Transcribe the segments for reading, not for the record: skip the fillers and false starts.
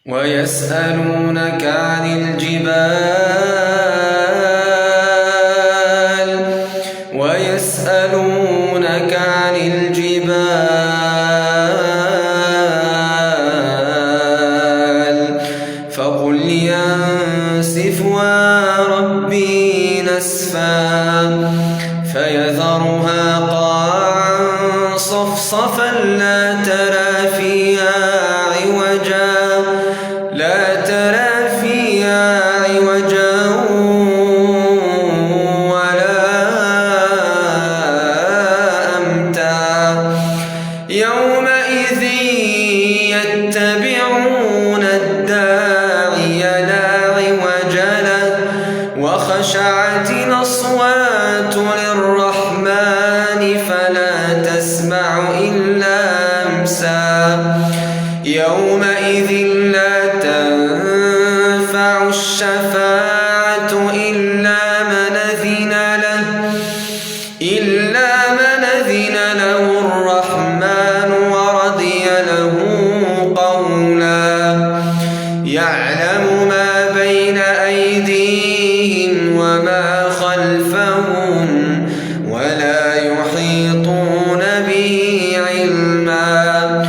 ويسألونك عن الجبال فقل ينسفها ربي نسفا فيذرها قاعا صفصفا لا ترى فيها عوجا ولا أمتا يومئذ يتبعون الداعي لا عوج له وخشعت الأصوات للرحمن فلا تسمع إلا همسا يومئذ لا تنفع الشفاعة إلا من أذن له الرحمن ورضي له قولا يعلم ما بين أيديهم وما خلفهم ولا يحيطون به علما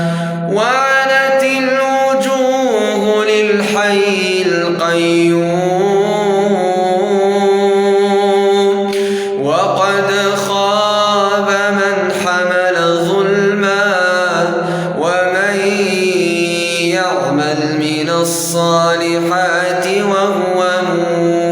وعنت الوجوه للحي القيوم وقد خاب من حمل ظلما ومن يعمل من الصالحات وهو مؤمن